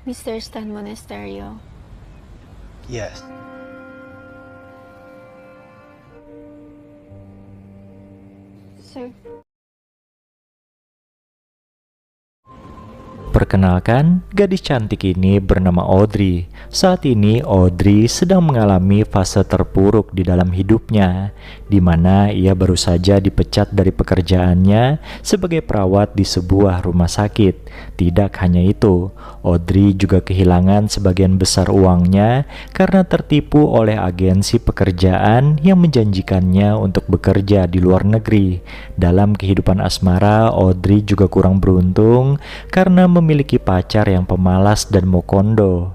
Mr. Stan Monasterio. Yes. Sir, Perkenalkan, gadis cantik ini bernama Audrey. Saat ini Audrey sedang mengalami fase terpuruk di dalam hidupnya, di mana ia baru saja dipecat dari pekerjaannya sebagai perawat di sebuah rumah sakit. Tidak hanya itu, Audrey juga kehilangan sebagian besar uangnya karena tertipu oleh agensi pekerjaan yang menjanjikannya untuk bekerja di luar negeri. Dalam kehidupan asmara, Audrey juga kurang beruntung karena memiliki pacar yang pemalas dan mokondo.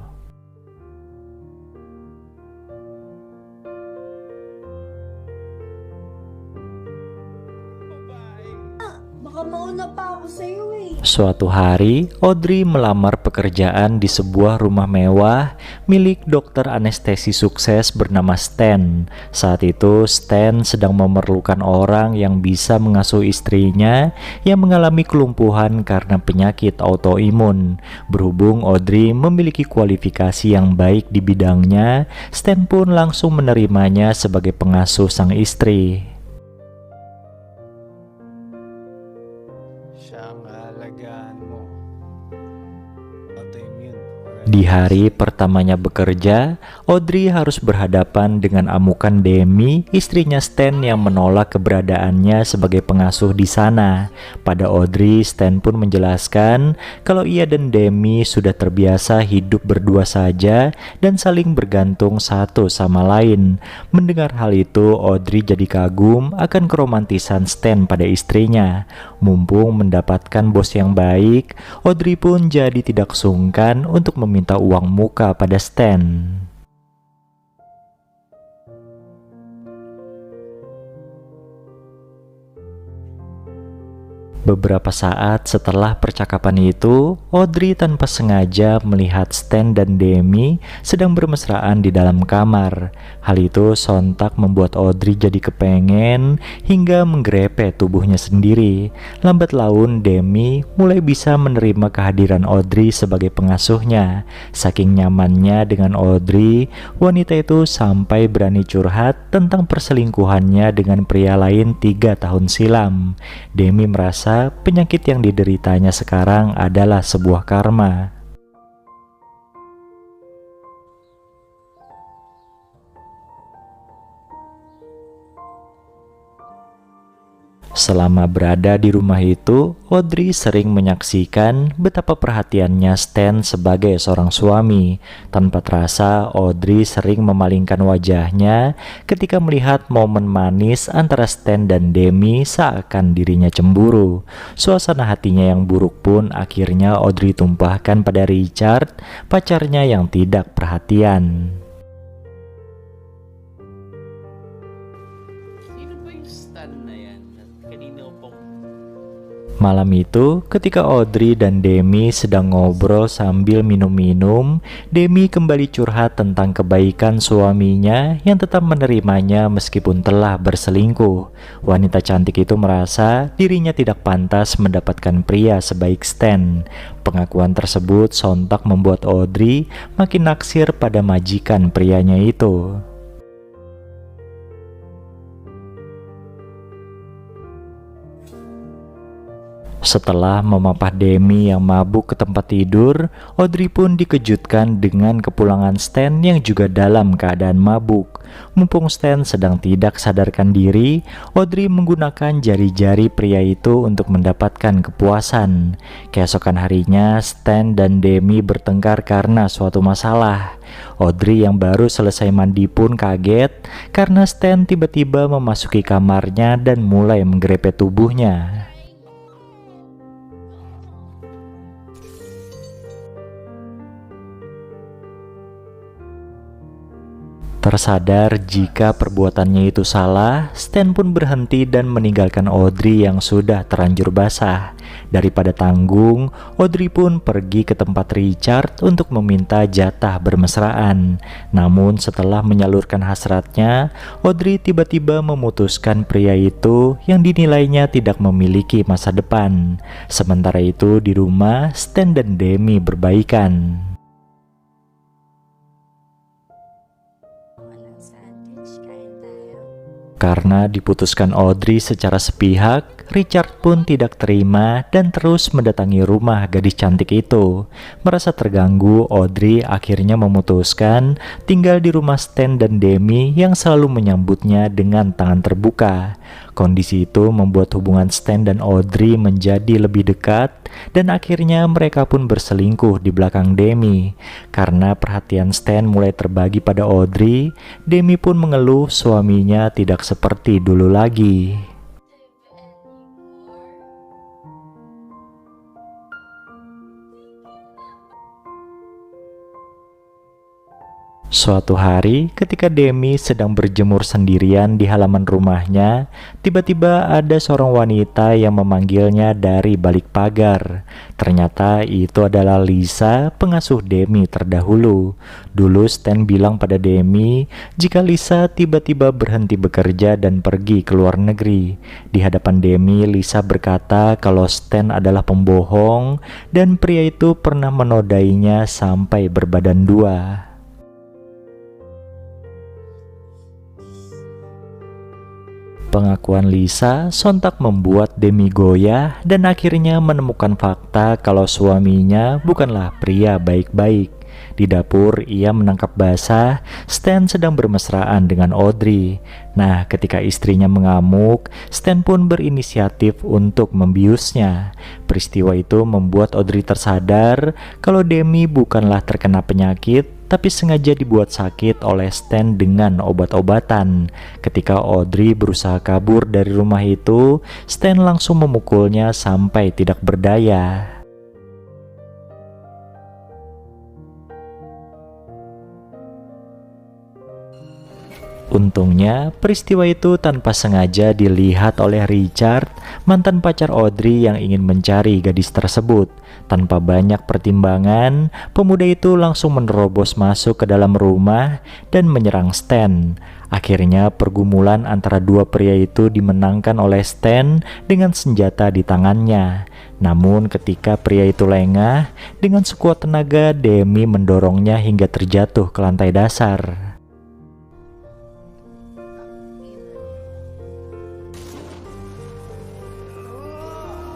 Baka mauna pa ako sa'yo eh. Suatu hari, Audrey melamar pekerjaan di sebuah rumah mewah milik dokter anestesi sukses bernama Stan. Saat itu, Stan sedang memerlukan orang yang bisa mengasuh istrinya yang mengalami kelumpuhan karena penyakit autoimun. Berhubung Audrey memiliki kualifikasi yang baik di bidangnya, Stan pun langsung menerimanya sebagai pengasuh sang istri. Siya ang aalagaan mo. Autoimmune. Di hari pertamanya bekerja, Audrey harus berhadapan dengan amukan Demi, istrinya Stan yang menolak keberadaannya sebagai pengasuh di sana. Pada Audrey, Stan pun menjelaskan kalau ia dan Demi sudah terbiasa hidup berdua saja dan saling bergantung satu sama lain. Mendengar hal itu, Audrey jadi kagum akan keromantisan Stan pada istrinya. Mumpung mendapatkan bos yang baik, Audrey pun jadi tidak sungkan untuk meminta uang muka pada Stan. Beberapa saat setelah percakapan itu, Audrey tanpa sengaja melihat Stan dan Demi sedang bermesraan di dalam kamar. Hal itu sontak membuat Audrey jadi kepengen hingga menggrepe tubuhnya sendiri. Lambat laun Demi mulai bisa menerima kehadiran Audrey sebagai pengasuhnya. Saking nyamannya dengan Audrey, wanita itu sampai berani curhat tentang perselingkuhannya dengan pria lain 3 tahun silam. Demi merasa penyakit yang dideritanya sekarang adalah sebuah karma. Selama berada di rumah itu, Audrey sering menyaksikan betapa perhatiannya Stan sebagai seorang suami. Tanpa terasa, Audrey sering memalingkan wajahnya ketika melihat momen manis antara Stan dan Demi seakan dirinya cemburu. Suasana hatinya yang buruk pun akhirnya Audrey tumpahkan pada Richard, pacarnya yang tidak perhatian. Sino ba yung Stan na yan? Kanina pong Malam itu, ketika Audrey dan Demi sedang ngobrol sambil minum-minum, Demi kembali curhat tentang kebaikan suaminya yang tetap menerimanya meskipun telah berselingkuh. Wanita cantik itu merasa dirinya tidak pantas mendapatkan pria sebaik Stan. Pengakuan tersebut sontak membuat Audrey makin naksir pada majikan prianya itu. Setelah memapah Demi yang mabuk ke tempat tidur, Audrey pun dikejutkan dengan kepulangan Stan yang juga dalam keadaan mabuk. Mumpung Stan sedang tidak sadarkan diri, Audrey menggunakan jari-jari pria itu untuk mendapatkan kepuasan. Keesokan harinya, Stan dan Demi bertengkar karena suatu masalah. Audrey yang baru selesai mandi pun kaget karena Stan tiba-tiba memasuki kamarnya dan mulai menggrepe tubuhnya. Tersadar jika perbuatannya itu salah, Stan pun berhenti dan meninggalkan Audrey yang sudah terlanjur basah. Daripada tanggung, Audrey pun pergi ke tempat Richard untuk meminta jatah bermesraan. Namun setelah menyalurkan hasratnya, Audrey tiba-tiba memutuskan pria itu yang dinilainya tidak memiliki masa depan. Sementara itu di rumah, Stan dan Demi berbaikan. Karena diputuskan Audrey secara sepihak, Richard pun tidak terima dan terus mendatangi rumah gadis cantik itu. Merasa terganggu, Audrey akhirnya memutuskan tinggal di rumah Stan dan Demi yang selalu menyambutnya dengan tangan terbuka. Kondisi itu membuat hubungan Stan dan Audrey menjadi lebih dekat dan akhirnya mereka pun berselingkuh di belakang Demi. Karena perhatian Stan mulai terbagi pada Audrey, Demi pun mengeluh suaminya tidak seperti dulu lagi. Suatu hari, ketika Demi sedang berjemur sendirian di halaman rumahnya, tiba-tiba ada seorang wanita yang memanggilnya dari balik pagar. Ternyata itu adalah Lisa, pengasuh Demi terdahulu. Dulu Stan bilang pada Demi, jika Lisa tiba-tiba berhenti bekerja dan pergi ke luar negeri. Di hadapan Demi, Lisa berkata kalau Stan adalah pembohong dan pria itu pernah menodainya sampai berbadan dua. Pengakuan Lisa sontak membuat Demi goyah dan akhirnya menemukan fakta kalau suaminya bukanlah pria baik-baik. Di dapur, ia menangkap basah Stan sedang bermesraan dengan Audrey. Nah, ketika istrinya mengamuk, Stan pun berinisiatif untuk membiusnya. Peristiwa itu membuat Audrey tersadar kalau Demi bukanlah terkena penyakit, tapi sengaja dibuat sakit oleh Stan dengan obat-obatan. Ketika Audrey berusaha kabur dari rumah itu, Stan langsung memukulnya sampai tidak berdaya. Untungnya, peristiwa itu tanpa sengaja dilihat oleh Richard, mantan pacar Audrey yang ingin mencari gadis tersebut. Tanpa banyak pertimbangan, pemuda itu langsung menerobos masuk ke dalam rumah dan menyerang Stan. Akhirnya, pergumulan antara dua pria itu dimenangkan oleh Stan dengan senjata di tangannya. Namun ketika pria itu lengah, dengan sekuat tenaga Demi mendorongnya hingga terjatuh ke lantai dasar.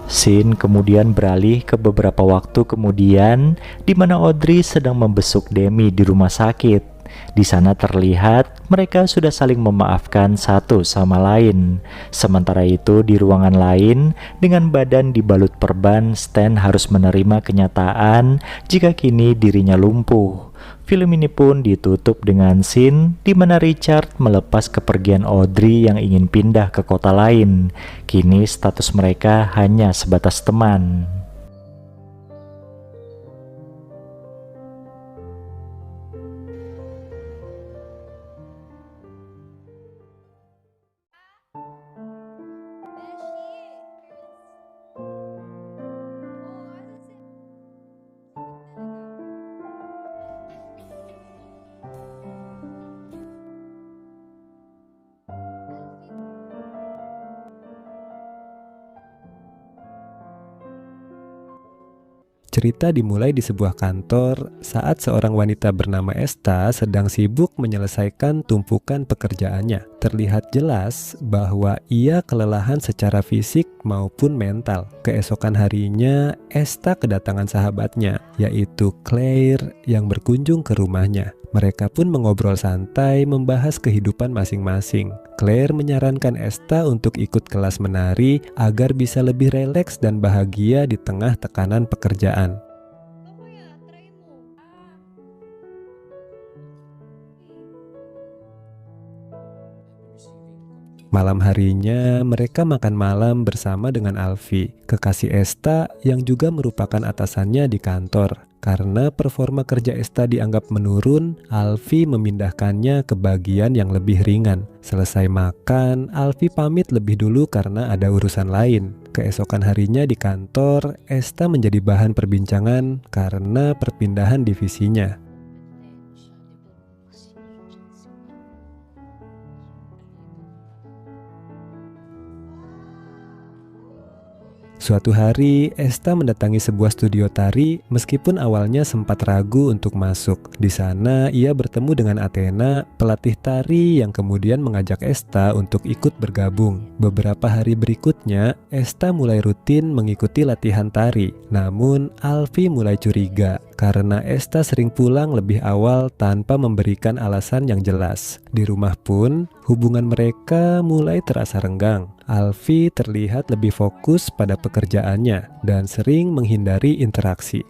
Scene kemudian beralih ke beberapa waktu kemudian, di mana Audrey sedang membesuk Demi di rumah sakit. Di sana terlihat mereka sudah saling memaafkan satu sama lain. Sementara itu di ruangan lain, dengan badan dibalut perban, Stan harus menerima kenyataan jika kini dirinya lumpuh. Film ini pun ditutup dengan scene di mana Richard melepas kepergian Audrey yang ingin pindah ke kota lain. Kini status mereka hanya sebatas teman. Cerita dimulai di sebuah kantor saat seorang wanita bernama Esta sedang sibuk menyelesaikan tumpukan pekerjaannya. Terlihat jelas bahwa ia kelelahan secara fisik maupun mental. Keesokan harinya, Esta kedatangan sahabatnya, yaitu Claire yang berkunjung ke rumahnya. Mereka pun mengobrol santai membahas kehidupan masing-masing. Claire menyarankan Esta untuk ikut kelas menari agar bisa lebih rileks dan bahagia di tengah tekanan pekerjaan. Malam harinya, mereka makan malam bersama dengan Alfie, kekasih Esta yang juga merupakan atasannya di kantor. Karena performa kerja Esta dianggap menurun, Alfie memindahkannya ke bagian yang lebih ringan. Selesai makan, Alfie pamit lebih dulu karena ada urusan lain. Keesokan harinya di kantor, Esta menjadi bahan perbincangan karena perpindahan divisinya. Suatu hari, Esta mendatangi sebuah studio tari meskipun awalnya sempat ragu untuk masuk. Di sana, ia bertemu dengan Athena, pelatih tari yang kemudian mengajak Esta untuk ikut bergabung. Beberapa hari berikutnya, Esta mulai rutin mengikuti latihan tari. Namun, Alfie mulai curiga karena Esta sering pulang lebih awal tanpa memberikan alasan yang jelas. Di rumah pun, hubungan mereka mulai terasa renggang. Alfie terlihat lebih fokus pada pekerjaannya dan sering menghindari interaksi.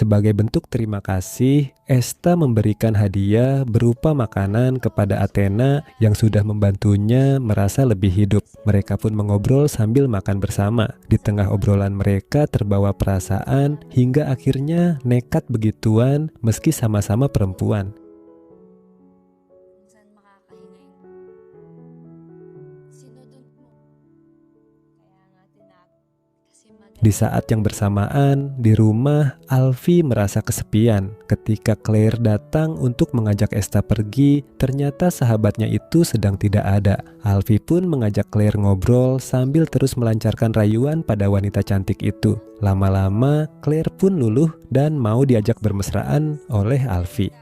Sebagai bentuk terima kasih, Esta memberikan hadiah berupa makanan kepada Athena yang sudah membantunya merasa lebih hidup. Mereka pun mengobrol sambil makan bersama. Di tengah obrolan mereka terbawa perasaan hingga akhirnya nekat begituan meski sama-sama perempuan. Di saat yang bersamaan, di rumah, Alfie merasa kesepian. Ketika Claire datang untuk mengajak Esta pergi, ternyata sahabatnya itu sedang tidak ada. Alfie pun mengajak Claire ngobrol sambil terus melancarkan rayuan pada wanita cantik itu. Lama-lama, Claire pun luluh dan mau diajak bermesraan oleh Alfie.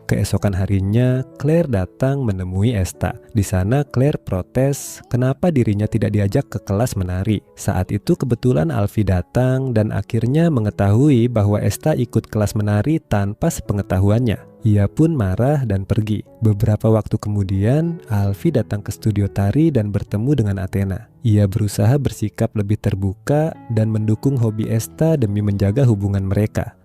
Keesokan harinya, Claire datang menemui Esta. Di sana Claire protes kenapa dirinya tidak diajak ke kelas menari. Saat itu kebetulan Alfie datang dan akhirnya mengetahui bahwa Esta ikut kelas menari tanpa sepengetahuannya. Ia pun marah dan pergi. Beberapa waktu kemudian, Alfie datang ke studio tari dan bertemu dengan Athena. Ia berusaha bersikap lebih terbuka dan mendukung hobi Esta demi menjaga hubungan mereka.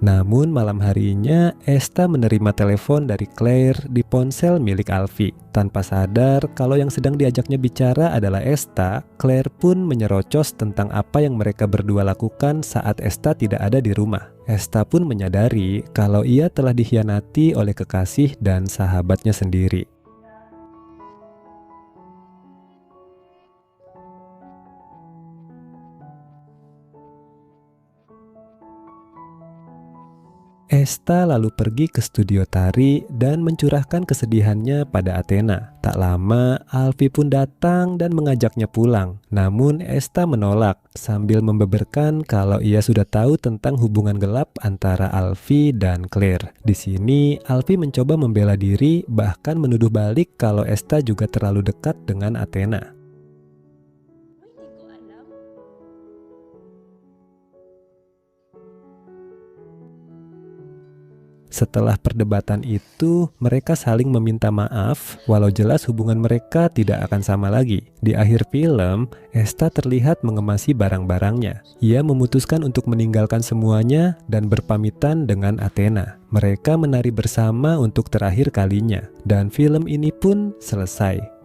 Namun malam harinya, Esta menerima telepon dari Claire di ponsel milik Alfie. Tanpa sadar kalau yang sedang diajaknya bicara adalah Esta, Claire pun menyerocos tentang apa yang mereka berdua lakukan saat Esta tidak ada di rumah. Esta pun menyadari kalau ia telah dikhianati oleh kekasih dan sahabatnya sendiri. Esta lalu pergi ke studio tari dan mencurahkan kesedihannya pada Athena. Tak lama, Alfie pun datang dan mengajaknya pulang. Namun Esta menolak sambil membeberkan kalau ia sudah tahu tentang hubungan gelap antara Alfie dan Claire. Di sini, Alfie mencoba membela diri bahkan menuduh balik kalau Esta juga terlalu dekat dengan Athena. Setelah perdebatan itu, mereka saling meminta maaf, walau jelas hubungan mereka tidak akan sama lagi. Di akhir film, Esta terlihat mengemasi barang-barangnya. Ia memutuskan untuk meninggalkan semuanya dan berpamitan dengan Athena. Mereka menari bersama untuk terakhir kalinya, dan film ini pun selesai.